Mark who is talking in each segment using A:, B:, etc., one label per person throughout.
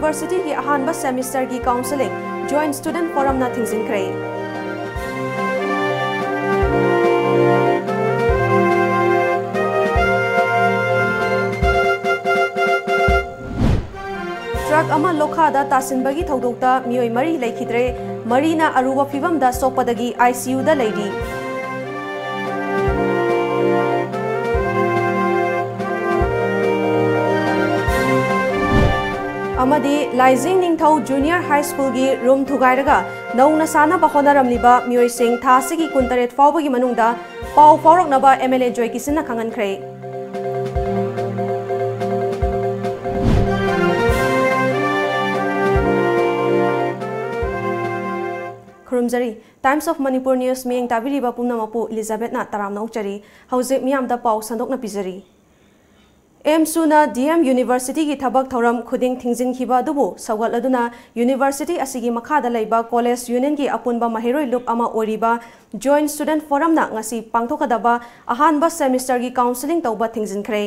A: University की अहानबा semester की counselling joint student forum ना थिंगजिनख्रे। ट्रक अमा लोखादा तासिनबगी थौदोक्ता मियोय मरी लेखिद्रे मरीना अरुवा फिवमदा सोपदगी ICU दा लेरी। अमदी Laijing Ningthou junior high school की रूम थुगाइरगा नौना सानबा होनारमलिबा मियोय सिंह थासिगी कुंतरेट फावबगी मनुंगदा पाव फावरकनबा MLA जॉय किसिना खंगनख्रे। खुरुमजरी टाइम्स ऑफ मणिपुर न्यूज़ मियंग ताबिरिबा पुमनमपु एलिजाबेथ ना तराम नौचरी हौजिक मियामदा पाव संदोकना पिजरी। एमसूना DM यूनिवर्सिटी की थबक थौरम खुदिंग थिंजिनखिबा दुबु सौगलदुना यूनिवर्सिटी असिगी मखादा लैबा कॉलेज यूनियन की अपुनबा महिरोय लुप अमा ओरिबा जॉइंट स्टूडेंट फोरम ना ngasi पांगथोकदबा अहानबा सेमिस्टर की काउंसलिंग तौबा थिंजिनख्रे।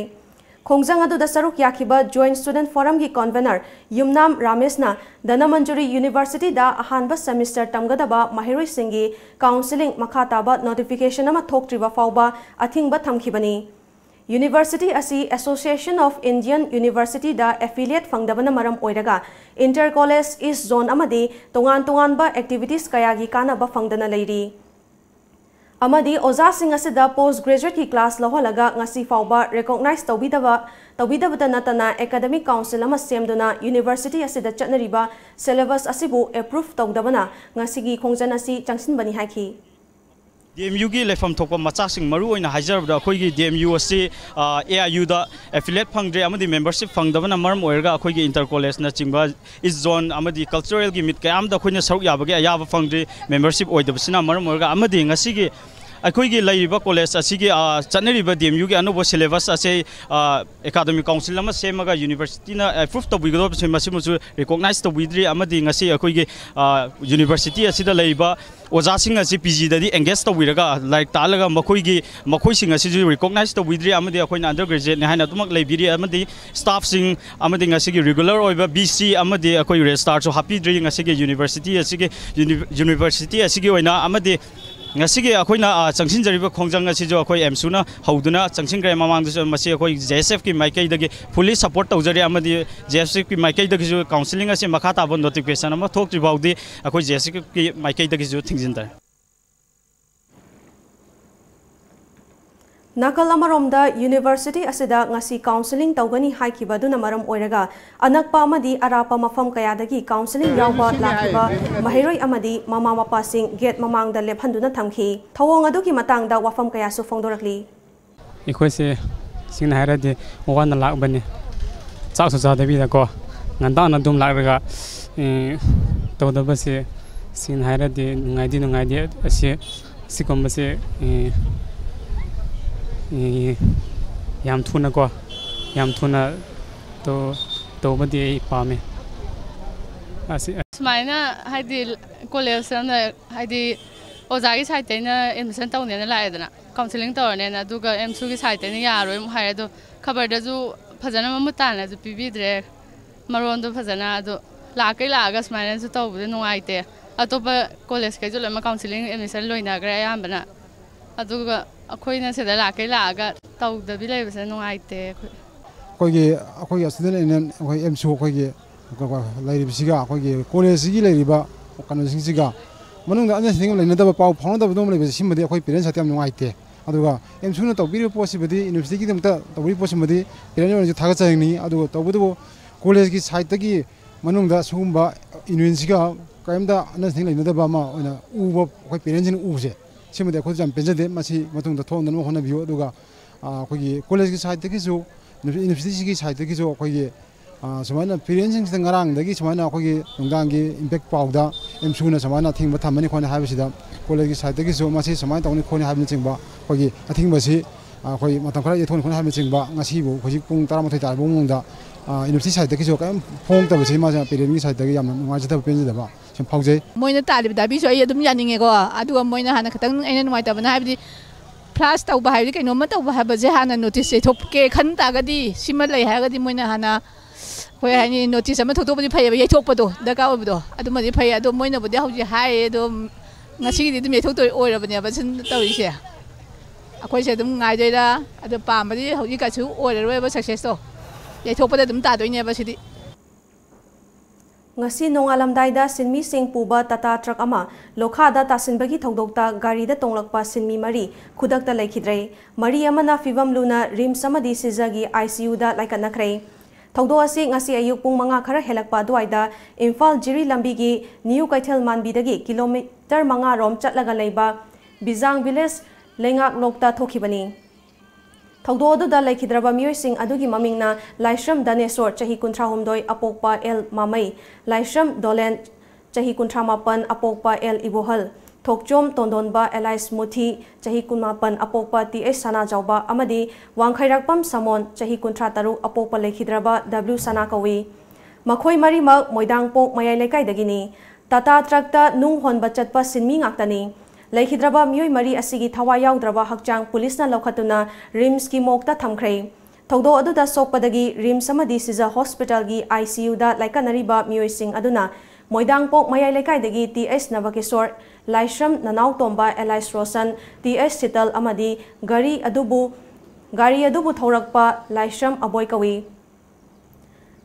A: खोंजंग अदुदा सरुक याखिबा जॉइंट स्टूडेंट फोरम की कन्वेनर युमनाम रामेशना धनमंजुरी यूनिवर्सिटी दा अहानबा सेमिस्टर तमगदबा महिरोय सिंगी काउंसलिंग मखाताबा नोटिफिकेशन अमा थोक्ट्रिबा फावबा अथिंगबा थमखिबनी। यूनिवर्सिटी असी एसोसिएशन ऑफ इंडियन यूनिवर्सिटी दा एफिलिएट फंगदबना मरम ओइरगा इंटर कॉलेज ईस्ट जोन अमदी तोंगान तोंगानबा एक्टिविटीज कयागी कानाबा फंगदना लेरी। अमदी ओजासिंग असिदा पोस्ट ग्रेजुएट की क्लास लहोलगा ngasi फावबा रिकॉग्नाइज तौबिदबदा नतना एकेडमिक काउंसिल अमा सेमदुना यूनिवर्सिटी असिदा चटनरिबा सिलेबस असिबु एप्रूव तौदबना ngasi gi खोंजन असि चंगसिनबनी हाइखि।
B: DMU की लेफम थोप मचासिंग मरु ओइना हाइजरबदा अखोइगी DMU असि AIU दा एफिलिएट फंगद्रे अमदी मेंबरशिप फंगदबना मरम ओइरगा अखोइगी इंटर कॉलेज ना चिंगबा इस जोन अमदी कल्चरल की मिट कयाम दा अखोइना सरुक याबगे अयाबा फंगद्रे मेंबरशिप ओइदबसिना मरम ओइरगा अमदी ngasi अखोइगी लैरिबा कॉलेज असिगी चटनरिबा DMU की अनोबो सिलेबस असे एकेडमिक काउंसिल अमा सेमगा यूनिवर्सिटी ना एप्रूव तौबिगदबसे मसिमुसु रिकॉग्नाइज तौबिद्रि अमदी ngasi अखोइगी यूनिवर्सिटी असिदा लैरिबा ओजासिंग असि PG ददी एंगेज तौबिरगा लाइक तालगा मखोइसिंग असिजु रिकॉग्नाइज तौबिद्रि अमदी अखोइना अंडर ग्रेजुएट ने हाइना तुमक लैबिरि अमदी स्टाफ सिंग अमदी ngasiगी रेगुलर ओइबा BC अमदी अखोइ रेजिस्टार सो हापिद्रि ngasiगी यूनिवर्सिटी असिगी ओइना अमदी ngasiगी अखोइना चंगसिनजरिबा खोंजंग असिजु अखोइ एमसुना हौदुना चंगसिनग्रे ममांगदसु मसि अखोइ JSF की माइकैदगी फुली सपोर्ट तौजरि अमदी JSF की माइकैदगिजु काउंसलिंग असे मखा ताबो नोटिफिकेशन अमा थोक्ट्रिबाउदी अखोइ JSF की माइकैदगिजु थिंजिनदर।
A: नाकल अमरोमदा यूनिवर्सिटी असिदा ngasi काउंसलिंग तौगनी हाइखिबदुना मरम ओइरगा अनकपा अमदी अरापा मफम कयादगी काउंसलिंग यावबा लाखिबा महिरोय अमदी ममा मपासिंग गेट ममांगदा लेफहंदुना थमखि थवोंग अदुकी मतंगदा वाफम कयासु फोंदोरकली।
C: इखोइसे सिंगना हायरादि वाना लाकबने चाकसु जादबिदाको ngandana dum लाकरगा तौदबसे सिंगना हायरादि नुंगाइदि असे सिकोमबसे याम थुना को याम थुना तो बदी पामे
D: सुमाइना हाइदि कॉलेज ना हाइदि ओजागी साइटैना एडमिशन तौनेना लायदना काउंसलिंग तौरनेना दुगा एमसु की साइटैना यारोय मु हाय दो खबरदजु फजना ममुताना जु पिबिद्रे मरोंदो फजना दो लाकै लागा सुमाइना जु तौबदे नुंगाइते अतोपा कॉलेज कैजु लमा काउंसलिंग एडमिशन लोइनाग्रे आयामबना अदुगा अखोइना सेदा लाकै लागा तौदबि लैबसे नुंगाइते
E: अखोइगी स्टूडेंट यूनियन अखोइ एमसु अखोइगी लैरिबसिगा अखोइगी कॉलेजगी लैरिबा कनोसिंगसिगा मनुंग अनसिंग लैनदबा पाउ फाउनदबदोम लैबसे सिमबदि अखोइ पेरेंट्स हत्याम नुंगाइते अदुगा एमसुना तौबिरि पोसिबदि यूनिवर्सिटी की दमता तौबिरि पोसिबदि पेरेंट्स थागा चाइनी अदुगा तौबदबो कॉलेज की साइटगी मनुंगदा सुगुंबा यूनिवर्सिटीगा कायमदा अनसिंग लैनदबा मा ओइना उबो अखोइ पेरेंट्स नि उबसे सिमदे अखोइ जाम पेंजदे मासी मतुंगदा थोंदन होना बियो अदुगा अखोइ कॉलेज की साइटगी जो यूनिवर्सिटी की साइटगी जो अखोइ सुमाइना पेरेंट्स सिंग ngarangdagi सुमाइना अखोइ नुंगांगी इंपैक्ट पाउदा एमसुना सुमाइना थिंगबा थामनि खोने हाबसिदा कॉलेज की साइटगी जो मासी सुमाइना तौनि खोने हाबनि चिंबा अखोइ अथिंगबसि अखोइ मतम खरा यथोन खोने हाबनि चिंबा ngasiबो खोजि पुंग 13 तार बोंगदा यूनिवर्सिटी साइटगी जो कायम फोंग तबसि माजा पेरेंट्स की साइटगी याम नुंगाजदा पेंजदबा सिम फाउजै
F: मोइना तालिबदा बिसो अय अदुम यानिंगेको अदुगा मोइना हाना खतंग अइना नुमाइतबना हाबदि फ्लास तौबा हाबदि कैनोमा तौबा हाबजे हाना नोटिस थोपके खन तागदि सिमा लै हागदि मोइना हाना ꯑꯩꯈꯣꯏ ꯍꯥꯏꯅꯤ ꯅꯣꯇꯤꯁ ꯑꯃ ꯊꯣꯛꯇꯣꯛꯄꯗꯤ ꯐꯩꯌꯦꯕ ꯌꯩꯊꯣꯛꯄꯗꯣ ꯗꯔꯀꯥꯔ ꯑꯣꯏꯕꯗꯣ ꯑꯗꯨꯃꯗꯤ ꯐꯩ ꯑꯗꯣ ꯃꯣꯏꯅꯕꯨꯗꯤ ꯍꯧꯖꯤꯛ ꯍꯥꯏꯌꯦ ꯑꯗꯣ ꯉꯁꯤꯒꯤꯗꯤ ꯑꯗꯨꯝ ꯌꯩꯊꯣꯛꯇꯣꯏ ꯑꯣꯏꯔꯕꯅꯦꯕ ꯁꯤꯟ ꯇꯧꯔꯤꯁꯦ ꯑꯩꯈꯣꯏꯁꯦ ꯑꯗꯨꯝ ꯉꯥꯏꯗꯣꯏꯔꯥ ꯑꯗꯣ ꯄꯥꯝꯕꯗꯤ ꯍꯧꯖꯤꯛ ꯀꯩꯁꯨ ꯑꯣꯏꯔꯔꯣꯏꯕ ꯁꯛꯁꯦꯁꯇꯣ ꯌꯩꯊꯣꯛꯄꯗ ꯑꯗꯨꯝ ꯇꯥꯗꯣꯏꯅꯦꯕ ꯁꯤꯗꯤ
A: ngasi nongalamdaida sinmi sing puba tata truck ama lokhada tasinbagi thodokta garida tonglakpa sinmi mari khudakta laikhidrei mari amana fibam luna rims amadi sizagi ICU da laikanakhrei thodo asi ngasi ayuk pung manga khara helakpa duaida Imphal Jiri lambi gi New Kaithel Manbidagi kilometer manga rom chatlaga leiba Bizang village lengak lokta thokhibani thodo aduda laikhidraba miyosing adugi mamingna Laishram Danesor chahi kunthra humdoi apokpa El Mamai Laishram Dolen chahi kunthra mapan apokpa El Ibohal Thokchom Tondonba Elias Muthi chahi kunmapan apokpa TS Sana Jauba amadi Wangkhairakpam Samon chahi kunthra taru apokpa laikhidraba W Sana Kawi makhoi mari mak moidangpok mayai lekai dagini Tata Trakta nung honba chatpa sinmi ngaktani Laikhidraba miyoi mari asigi thawa yauddraba hakchang pulisna lokhatuna rims ki mokta thamkhrei thodo aduda sokpadagi rims amadi siza hospital gi ICU da laikanariba miyoi sing aduna moidangpok mayai lekai dagi TS Navakesor Laishram Nanau Tomba Elias Rosan TS Sital amadi gari adubu thorakpa Laishram Aboy Kawi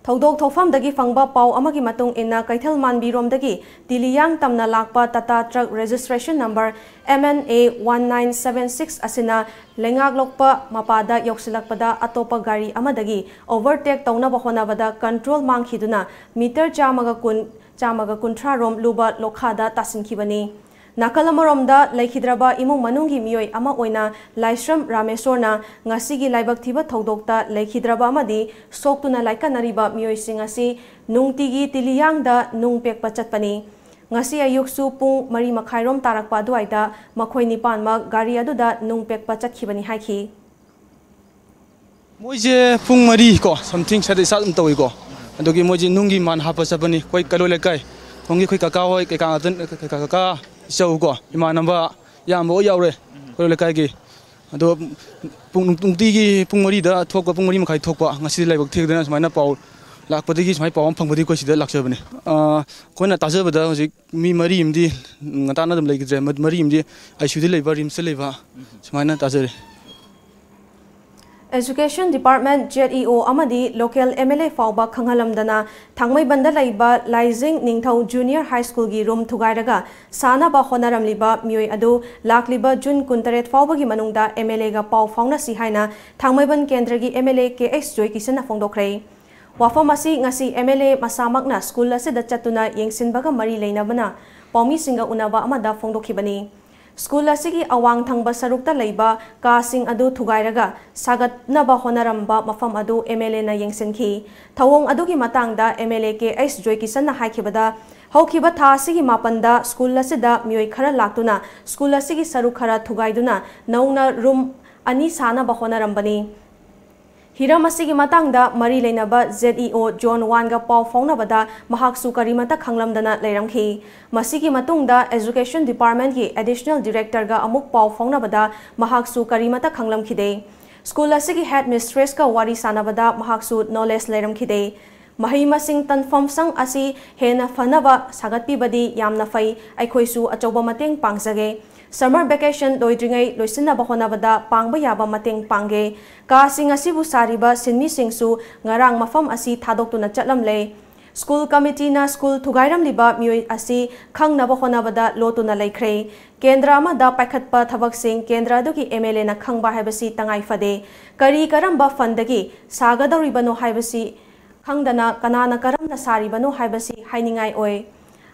A: Thodok thofam dagi fangba pau amagi matung inna Kaithal Manbi romdagi Diliyang tamna lakpa Tata truck registration number MNA 1976 asina lengak lokpa mapada yoksilakpada atopa gari amadagi overtake taunaba honabada control mangkhiduna meter chamaga kunthra rom luba lokhada tasinkhibani Nakalamoromda Laikhidraba imung manungi miyoi ama oina Laishram Ramesorna ngasigi laibak thiba thodokta Laikhidraba amadi soktuna laikanariba miyoi singasi nungtigi tiliyangda nungpekpa chatpani ngasi ayuksu pung mari makhairom tarakpa duaida makhoi nipan mak gari aduda nungpekpa chatkhibani haiki
G: moije pung mari ko something sade sal umtoi ko adogi moje nungi man hapa sapani koi kalole kai kongi koi kaka hoi kai kaka Isau ko imanamba yambo yaure ko lekai gi ado pungti pung mari da thokpa pung mari makhai thokpa ngasi laibak thekdana sumaina pau lakpadagi sumai pau phangpadi ko sida lakchabane koina tajabada hojik mi mari imdi ngatana dum leigidre mari imdi ICU di leiba rims leiba sumaina tajare
A: Education Department JEO amadi local MLA fauba khanghalamdana thangmai banda laiba Laijing Ningthau Junior High School gi room thugairaga sana ba honaramliba miyoi adu lakliba June 28 fauba gi manungda MLA ga pau fauna si haina thangmai ban kendra gi MLA KX Joy Kisana fongdokhrei wafamasi ngasi MLA masamakna school asida chatuna yengsinbaga mari leinabana paumi singa unaba amada fongdokhibani School asigi awang thangba sarukta leiba kasing adu thugairaga sagatnaba honaramba mafam adu MLA na yengsenki thawong adugi matangda MLA KS Joy Kisan na haikibada haukiba tha asigi mapanda school asida miyoi khara laktuna school asigi saruk khara thugaiduna nauna room ani sana ba honarambani Hiram asigi matangda mari leinaba ZEO John Wan ga pau faunabada mahaksu karimata khanglamdana leiramkhi masigi matungda Education Department ki Additional Director ga amuk pau faunabada mahaksu karimata khanglamkhide School asigi Headmistress ka wari sanabada mahaksu knowledge leiramkhide Mahai masing tanfam sang asi hena fanaba sagatpibadi yamna fai aikhoisu achoba mateng pangzage Summer vacation loidringai loisinaba honabada pangba yaba mateng pangge kasing asibu sariba sinmi singsu ngarang mafam asi thadoktuna chatlamle School committee na school thugairam liba miyoi asi khangnaba honabada lotuna laikhrei kendra ma da paikhatpa thabak sing kendra dugi MLA na khangba haibasi tangai fade kari karamba fundagi sagadoribano haibasi khangdana kanana karamna saribano haibasi hainingai oi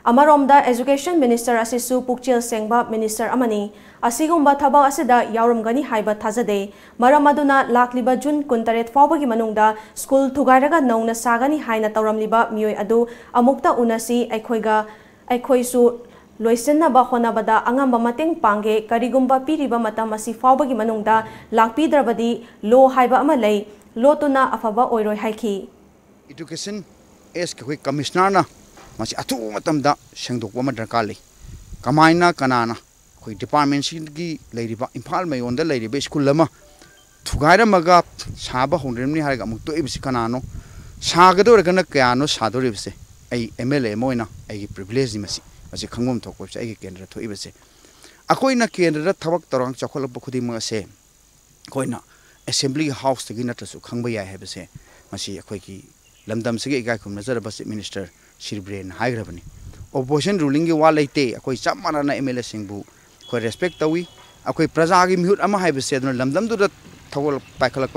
A: Amaromda Education Minister asisu Pukchil Sengba Minister amani asigumba thabak asida yauramgani haiba thajade maramaduna lakliba June 28 fawbagi manungda school thugairaga nauna sagani haina tawramliba miyoi adu amukta unasi aikhoisu loisenna ba honabada angamba mateng pange karigumba piriba matam asi fawbagi manungda lakpidrabadi lo haiba ama lei lotuna afaba oiroi haiki
H: Education as koi commissioner na Masi atu matamda sengdokwa ma darkar lei kamaina kanana koi department sigi leiriba Imphal mayonda leiriba school lama thugaira maga saba hondremni harga amuk to ibsi kanano सागदोरगना कयानो सादोरिबसे आई MLA मोइना आई privilege मसी मसी खंगम थोकबसे आई केंद्र थोइबसे अखोइना केंद्र थबक तोरंग चखोलब खुदिम से अखोइना असेंबली हाउस तगी नत्रसु खंगबा याय हेबसे मसी अखोइकी लमदम से इकाय खुम नजर बस मिनिस्टर श्रीब्रेन हाइग्रबनी ओपोजिशन रूलिंग की वा लेते अखोइ चप मानना एमएलए सिंबु अखोइ रेस्पेक्ट तवी अखोइ प्रजा की म्यूट अमा हाइबसे अदुना लमदम दुदा थवल पाइखलक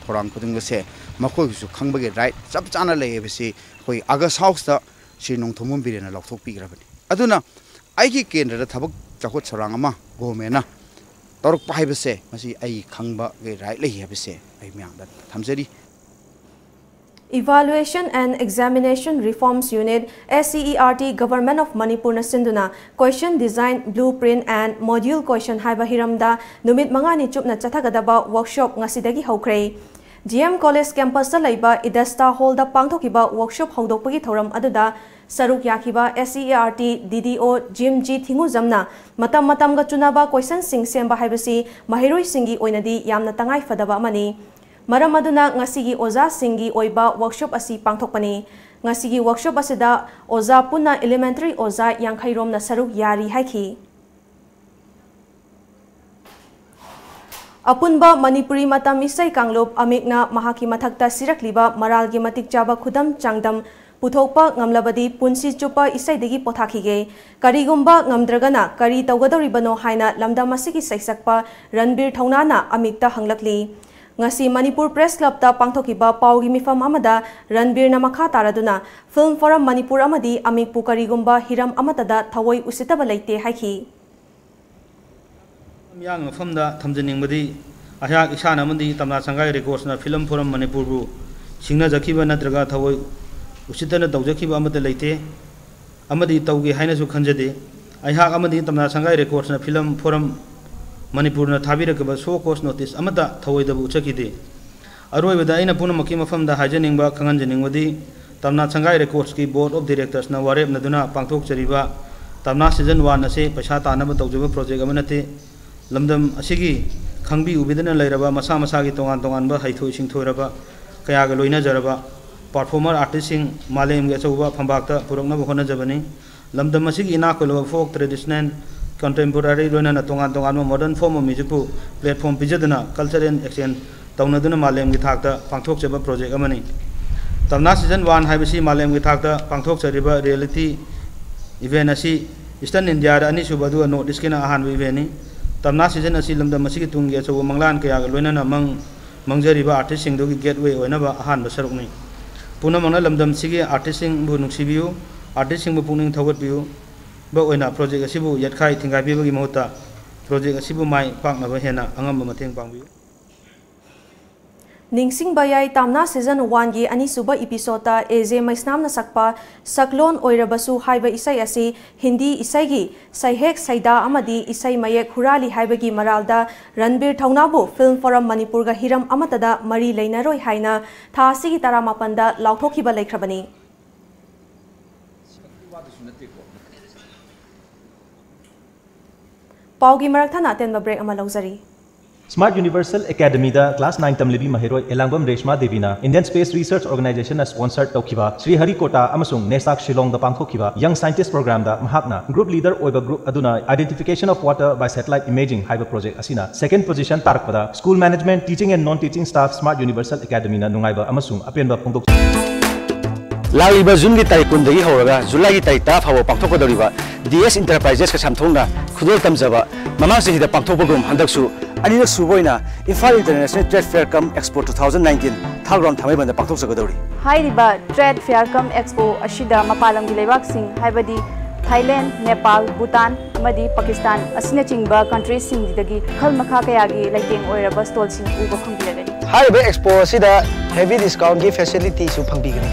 H: थोरांग खुदिंग से मखोइसु खंगबगे राइट चप चाना लेबसे अखोइ अगस्ट हाउस दा श्री नोंथोमम बिरेना लौथोक पिग्रबनी अदुना आइकी केंद्र थबक चखोत सरांग अमा गवर्नमेंट तौरक पाइबसे मसी आई खंगबगे राइट ले हेबसे आई म्यांदा थमजरी
A: Evaluation and Examination Reforms Unit SCERT Government of Manipur na sinduna Question Design Blueprint and Module Question haiba hiramda numit mangani chupna chathagadaba workshop ngasidagi hokre GM College campus da laiba Idesta Hall da pangthokiba workshop hongdokpagi thoram aduda saruk yakiba SCERT DDO Jim G Thingu jamna matam matam ga chunaba question sing semba haibasi mahiroi singi oinadi yamna tangai fadaba mani Maram aduna ngasigi oza singi oiba workshop asi pangthokpani ngasigi workshop asida oza puna elementary oza yankhairom na saruk yari haiki Apunba Manipuri matam isai kanglop amikna mahaki mathakta sirakliba maralgi matik chaba khudam changdam puthokpa ngamlabadi punsi chupa isai degi pothakige karigumba ngamdragana kari tawgadoribano haina lamdam asigi saisakpa Ranbir Thaunana amikta hanglakli ngasi Manipur Press Club ta pangthokiba paugi mifam amada Ranbir na makha taraduna Film Forum Manipur amadi amik pukarigumba hiram amatada thawoi usitaba leite haiki
I: yang famda thamjaningmadi ahyak isana amadi tamna sangai records na Film Forum Manipur bu singna jakiba natraga thawoi usitana tawjakiba amada leite amadi tawgi haina su khanjade ahyak amadi tamna sangai records na Film Forum Manipur na thabiraka so course notice amata thawoidabu chakide aroibada aina punamaki mafamda hajaningba khanganjaningwadi tamna sangai records ki board of directors na warep na duna pangthok chariba tamna season 1 ase paisa tanaba tawjaba project amanate lamdam asigi khangbi ubidana lairaba masa masa gi tongan tongan ba haithoi singthoraba kaya ga loina jaraba performer artist sing malem ge chauba phambakta purokna bhona jabani lamdam asigi ina ko folk traditional contemporary loina na tongan tongan modern form of music pu platform pijadana cultural exchange taunaduna malem gi thakta pangthok chaba project amani tamna season 1 haibasi malem gi thakta pangthok chariba reality event asi eastern india da ani subadu no diskina ahan event ni tamna season asi lamda masigi tungge chaw manglan kaya loina na mangjariba artist sing do gi gateway oina ba ahan ba saruk ni punamana lamdam sigi artist sing bu nuksibiu artist sing bu puning thawat biu ba oina project asibu yatkhai thingai bibagi mahota project asibu mai pakna ba hena angam mateng pangbiu
A: Ningsing bayai tamna season 1 gi ani suba episode ta AJ Maisnam na sakpa saklon oirabasu haiba isai asi Hindi isai gi saihek saida amadi isai mayek hurali haiba gi maralda Ranbir Thaunabu Film Forum Manipur ga hiram amatada mari leinaroi haina tha asigi taramapanda lauthokhiba leikrabani Paugi Marathana tenba break ama lauzari
J: Smart Universal Academy da class 9 tamlibi mahiroi elangam Reshma Devina Indian Space Research Organization as sponsored taukiba Sri Harikota amasung Nesak Shillong da pangthokiba Young Scientist Program da mahakna group leader oiba group aduna identification of water by satellite imaging haiba project asina second position tarakpada school management teaching and non teaching staff Smart Universal Academy na nungaiba amasung apenba phongdok
K: Laliba June ki tarikh 10 dagi horaga July ki tarikh 10 hawa pangthokodoriba DS Enterprises ka samthongna khudol tamjaba mamang se hida pangthokpagum handaksu Anina Suboina, Imphal International Trade Fair Cum Expo 2019, Thalgram Thamaiban the Pangthok Sagadori.
L: Hi Riba Trade Fair Cum Expo Ashida Mapalam Gilebak Singh, Haibadi, Thailand, Nepal, Bhutan, Madi, Pakistan, Asina Chingba, countries Singh Dagi, Kalmakakayagi, Lighting Oira Bustol Singh Uba Pangilagani.
K: Hi Riba Expo Asida, heavy discount gift facility su Pangigani.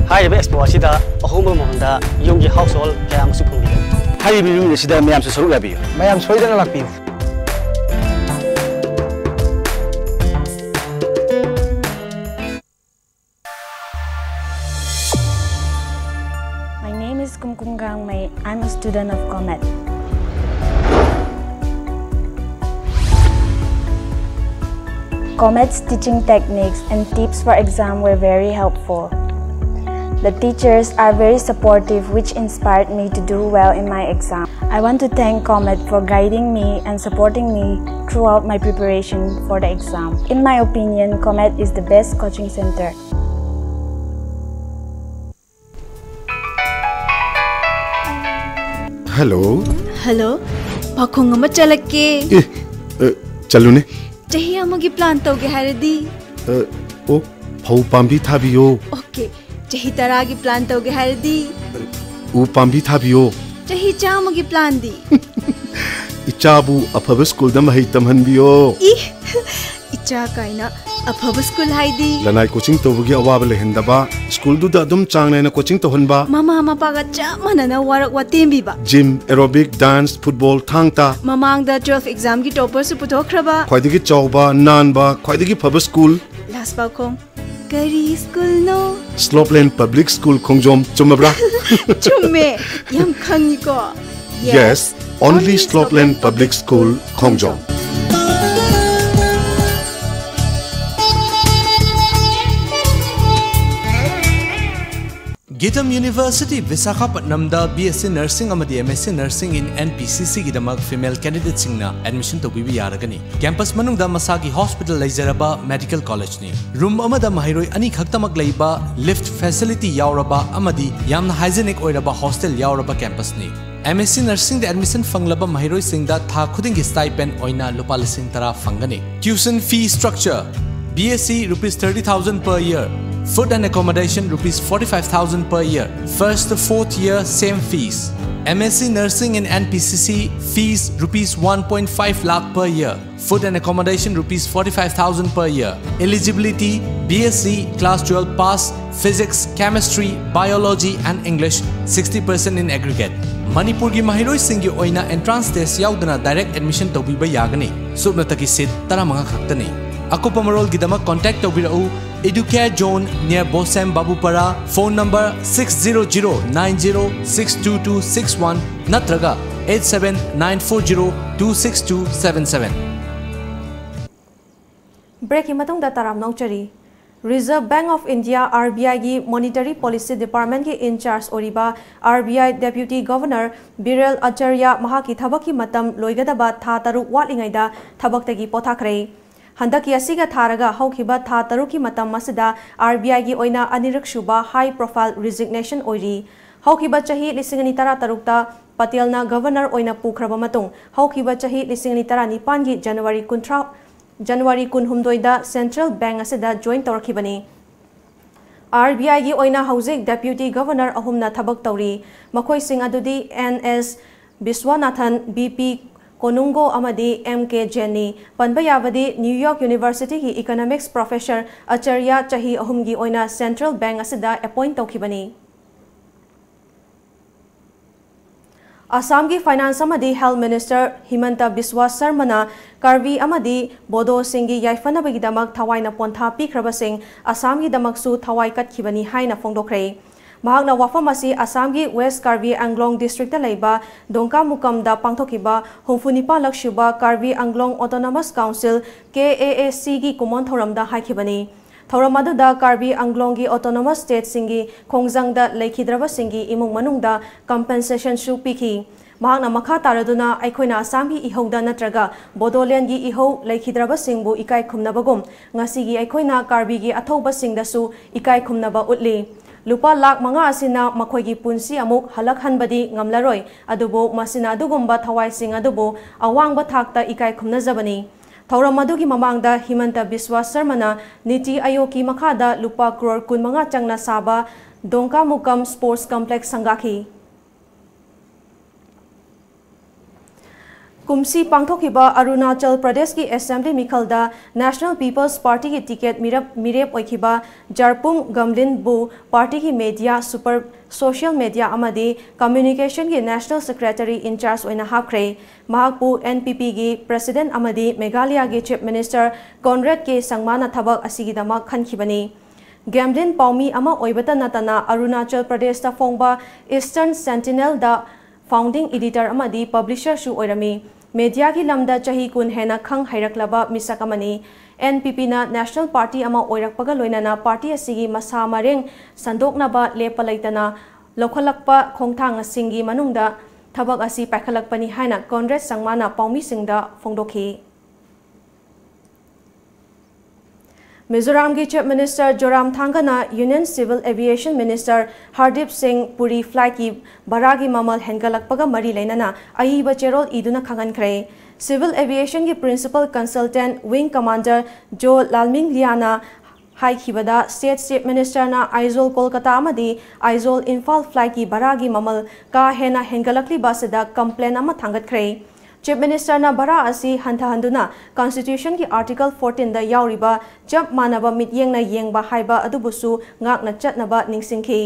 K: Hi Riba Expo Asida, Ahuma Monda, Yongi household, Kayam Supangigani. Hi Riba Asida, Mayam Surugabi, Mayam Soidan Lakpi.
L: I'm a student of Comet.
M: COMET's teaching techniques and tips for exam were very helpful. The teachers are very supportive, which inspired me to do well in my exam. I want to thank COMET for guiding me and supporting me throughout my preparation for the exam. In my opinion, COMET is the best coaching center.
N: Hello.
O: Hello. Pakong ama chalake.
N: Chalune.
O: Chahi amagi plan tauge haradi.
N: Oh, phau pambi thabiyo.
O: Okay. Chahi taragi plan tauge haradi.
N: U pambi thabiyo.
O: Chahi chamagi plan di.
N: Ichabu afaba school da mahai tamhanbiyo.
O: Icha kaina afaba school haidi.
N: Lanai coaching tawagi awaba lehendaba. School du da dum changne na coaching tawhanba.
O: Mama paga chamana na warak watembi ba.
N: Gym, aerobic, dance, football, thangta.
O: Mamang da 12 exam ki topper su putokraba.
N: Khwaidagi chawba, nanba, khwaidagi phaba school.
O: Last balkong. Kari school no.
N: Slopeland Public School Khongjom chumabra.
O: Chumme. Yam khangi ko.
N: Yes, only Slopeland Public School Khongjom.
P: Gitam University Visakhapatnam da BSc Nursing amadi MSc Nursing in NPCC gidamak female candidate singna admission to bibi yaragani. Campus manung da masagi hospital laizaraba medical college ni. Room amada mahiroi ani khaktamak leiba lift facility yauraba amadi yamna hygienic oiraba hostel yauraba campus ni. MSc Nursing da admission fanglaba mahiroi singda tha khudingi stipend oina lupa lising tara fangani. Tuition fee structure BSc rupees 30,000 per year. Food and accommodation rupees 45,000 per year. First to fourth year same fees. MSc Nursing in NPCC fees rupees 1.5 lakh per year. Food and accommodation rupees 45,000 per year. Eligibility BSc class 12 pass physics, chemistry, biology and English 60% in aggregate. Manipur gi mahiroi singi oina entrance test yaudana direct admission tobiba yagani. Subnataki seat taramanga khaktani. Akupa marol gidama contact tobirau Educare Zone near Bosem Babupara. Phone number 600-90-62261 Natraga 87-940-26277.
A: Breaking matong da taram nauchari. Reserve Bank of India RBI gi Monetary Policy Department ki in charge oriba RBI Deputy Governor Biral Acharya mahaki thabaki matam loigadaba tha taruk watlingaida thabaktagi pothakre. Handaki asiga tharaga haukiba tha taruki matam masida RBI gi oina anirak shuba high profile resignation oiri. Haukiba chahi lisingani tara tarukta Patelna Governor oina pukraba matung. Haukiba chahi lisingani tara nipan gi January kunhumdoida Central Bank asida join tawrakibani. RBI gi oina housing Deputy Governor ahumna thabak tawri. Makoi sing adudi NS Biswanathan BP Konungo amadi MK Jenny Panbayavadi New York University ki Economics Professor Acharya chahi ahumgi oina Central Bank asida appoint tawkibani. Assam ki Finance amadi Health Minister Himanta Biswa Sarmana Karvi amadi Bodo Singhi Yaifana bagidamak Thawai na pontha pikraba sing Assam gi damaksu Thawai katkibani haina fongdokre. Mahakna wafamasi Assam gi West Karbi Anglong District laiba Dongka Mukam da pangthokiba Hongfunipa lakshuba Karbi Anglong Autonomous Council KAAC gi kumon thoramda haikibani. Thoramadu da Karbi Anglong gi Autonomous State singi Khongjang da laikhidraba singi imung manungda compensation shu piki. Mahakna makha taraduna aikoina Assam gi ihouda natraga Bodoland gi ihou laikhidraba singbu ikai khumnabagum ngasi gi aikoina Karbi gi athouba singdasu ikai khumnaba utli. Lupa lak manga asina makoigi punsi amuk halak hanbadi ngamlaroi adubo masina adugumba thawai sing adubo awangba thakta ikai khumnajabani. Thauramadu mamangda Himanta Biswa Sarmana Niti Ayogi makhada lupa crore kun manga changna saba Dongka Mukam Sports Complex sangaki. Kumsi pangthokiba Arunachal Pradesh ki Assembly Mikhalda National People's Party ki ticket mirep oikiba Jarpung Gamlin Bu Party ki media super social media amadi communication ki National Secretary in charge oina hapkre. Mahakpu NPP ki President amadi Meghalaya ki Chief Minister Conrad K Sangmana thabak asigidama khankibani. Gamlin Paumi ama oibata natana Arunachal Pradesh ta fongba Eastern Sentinel da founding editor amadi publisher shu oirami. media ki lamda chahi kun hena khang hairaklaba misakamani NPP na National Party ama oirakpaga loinana party asigi masa mareng sandoknaba lepalaitana lokhalakpa khongthang asingi manungda thabak asi paikhalakpani haina Congress sangmana paumi singda phongdokhi Mizoram ki Chief Minister Zoramthangana Union Civil Aviation Minister Hardip Singh Puri flight ki baragi mamal hengalakpaga mari leinana aiba cherol iduna khangan khre Civil Aviation ki Principal Consultant Wing Commander Jo Lalming Liana Hai Khibada State Chief Minister na Aizol Kolkata amadi Aizol Infal flight ki baragi mamal ka hena hengalakli basida complaint ama thangat khre Chief Minister na bara asi hantha handuna Constitution ki Article 14 da yauriba jab manaba mityeng na yengba haiba adubusu ngak na chatnaba ningsingki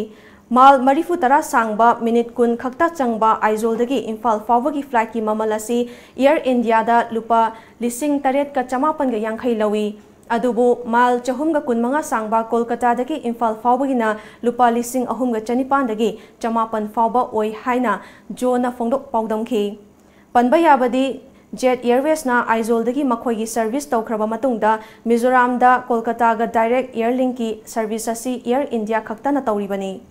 A: mal marifu tara sangba minute kun khakta changba Aizol dagi Infal fawba ki flight ki mamalasi Air India da lupa lising taret ka chamapan ga yangkhai lawi adubu mal chahum ga kunmanga sangba Kolkata dagi Infal fawba gina lupa lising ahum ga chanipan dagi chamapan fawba oi haina jo na phongdok paudamki Panba yabadi Jet Airways na Aizol dagi makhoi gi service tawkhraba matungda Mizoram da Kolkata ga direct air link ki service asi Air India khakta na tawribani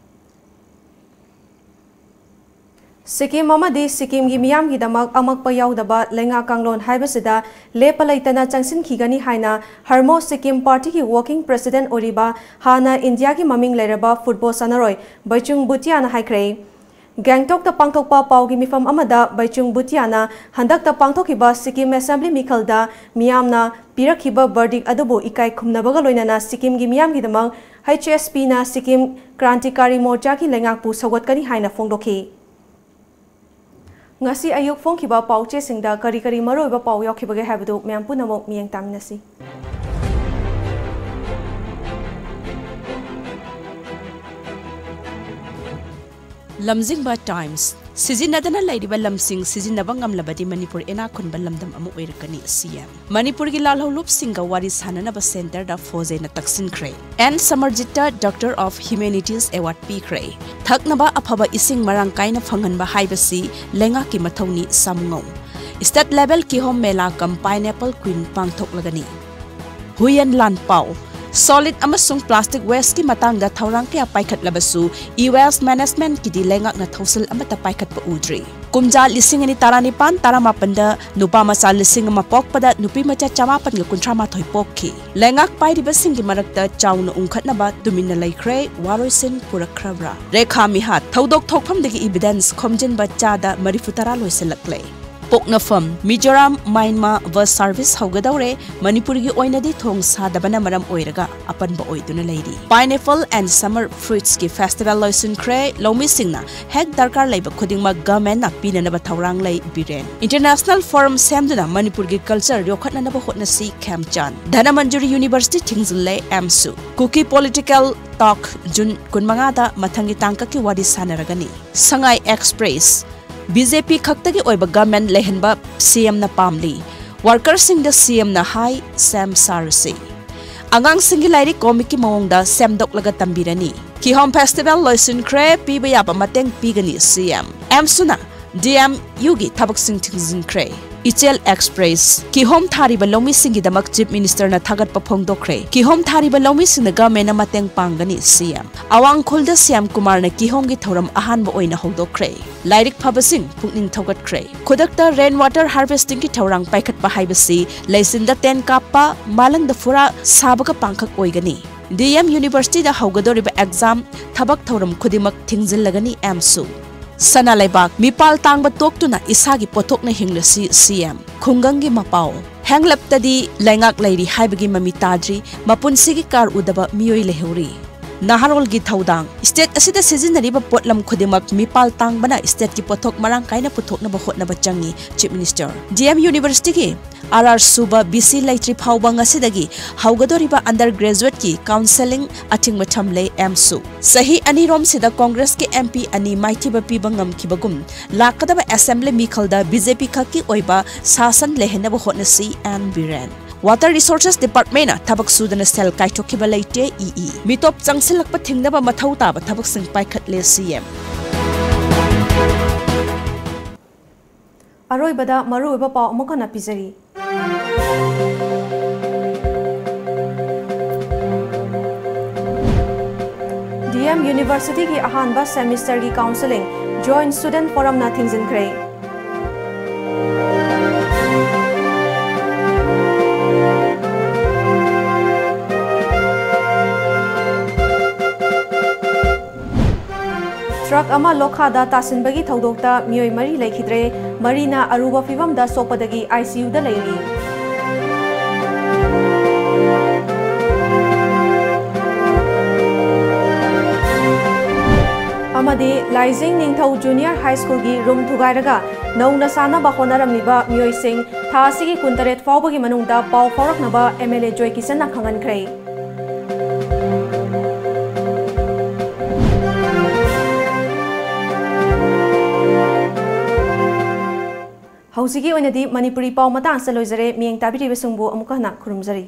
A: Sikkim amadi Sikkim gi miyam gi damak amakpa yaudaba lenga kanglon haibasida lepalaitana changsin khigani haina Harmo Sikkim Party ki working president oriba hana India gi maming leraba football sanaroi Baichung Bhutia na haikre Gangtok ta pangthokpa paugi mifam amada Baichung Bhutiana handak ta pangthokiba Sikkim Assembly Mikhalda miyamna pirakhiba verdict adubu ikai khumnabaga loinana Sikkim gi miyam gi damang HSP na Sikkim Krantikari Morcha ki lengakpu sawatkani haina phongdokhi ngasi ayuk phongkhiba pauche singda kari kari maroiba pau yakhibage habadu myam punamok miyeng tamnasi
Q: Lamjingba Times Sizinadana Ladiba Lamsing Sizinabangam Labadi Manipur Ena Kunba Lamdam Amu Irkani CM Manipur ki Lalho Lup Singa Waris Hananaba Center da Foze na Taksin Kray and Samarjita Doctor of Humanities Award P Kray Thaknaba Aphaba Ising Marangkai na Phanganba Haibasi Lenga ki Mathoni Samngau State level ki home mela kam Pineapple Queen Pangthok Lagani Huyan Lan Pau Solid amasung plastic waste ki matangda thaurang kaya paikhat labasu e-waste management ki dilengak na thausil amata paikhat pa udri kumja lising ani taranipan taramapanda nupa masa lising mapok pada nupi macha chamapan ga kuntrama thoi pokki lengak pai ribasing ki marakta chauna ungkhat na ba tuminna laikre waroisin purakhrabra rekha mihat thaudok thokpham degi evidence khomjin bacha da marifutara loiselakle Poknafam Mizoram Myanmar bus service haugadawre Manipur gi oinadi thong sadabana maram oiraga apanba oiduna leiri Pineapple and Summer Fruits ki festival loisun kre lomi singna hek darkar leiba khodingma government na pinanaba thaurang lei biren International Forum semduna Manipur gi culture yokhatnanaba hotnasi Khamchan Dhanamanjuri University thingzule AMSU Cookie Political Talk Jun kunmanga da mathangi tangka ki wadi sanaragani Sangai Express BJP khakta ki oiba government lehenba CM na pamli workers sing da CM na high Sam Sarasi angang singi lairi comic ki mawong da Sam dok laga tambirani ki home festival loisun kre piba yaba mateng pigani CM Amsuna DM Yugi thabak sing thingzin kre Ichel Express ki home thari ba lomi singi damak Chief Minister na thagat pa phongdokre ki home thari ba lomi sing na government na mateng pangani CM awang khulda Syam Kumar na ki home gi thoram ahan ba oina hodokre Lairik Phabasing pungning thogat kre khudakta rainwater harvesting ki thorang paikhat pa haibasi leisinda 10 kappa malang da fura sabaga pangkhak oigani DM University da haugadoriba exam thabak thoram khudimak thingzil lagani AMSU Sana Laibak Mipal Tangba Toktuna Isagi Potokna Hinglasi CM Kungangi Mapao Hanglaptadi Langak Lady Haibagi Mamitadri Mapunsigi Kar Udaba Miyoi Leheuri Naharol gi thaudang state asida seasonariba potlam khodimak mipal tangbana state ki pothok marang kaina puthokna ba hotna ba changi Chief Minister DM University ki RR Suba BC Laitri Phawbang asidagi haugadoriba undergraduate ki counseling ating mathamle AMSU sahi ani rom sida Congress ki MP ani maithiba pibangam kibagum lakadaba assembly mikhalda BJP khaki oiba sasan lehena ba hotna si and Biren Water Resources Department na thabak sudana sel kaithokiba leite EE mitop changsilakpa thingnaba mathau taba thabak sing paikhat le CM
A: अरोइबदा मरुइबा पाउ अमुकना पिजरी DM University की अहानबा semester की counselling joint student forum ना थिंगजिनख्रे truck अमा लोखादा तासिनबगी थौदोक्ता मियोय मरी लेखिद्रे Marina Aruba फिवमदा सोपदगी ICU दा लेरी अमदी Laijing Ningthou junior high school की रूम थुगाइरगा नौना सानाबा होनारमनिबा मियोय सिंह थासिगी कुंतरेट फावबगी मनुंगदा पाउ फावरकनबा MLA जोय किसनना खंगनख्रे हौसिगी ओइनदी मणिपुरी पाउ मतांग सलोइजरे मियंग ताबिरिबे सुंगबु अमुकहना खुरुमजरी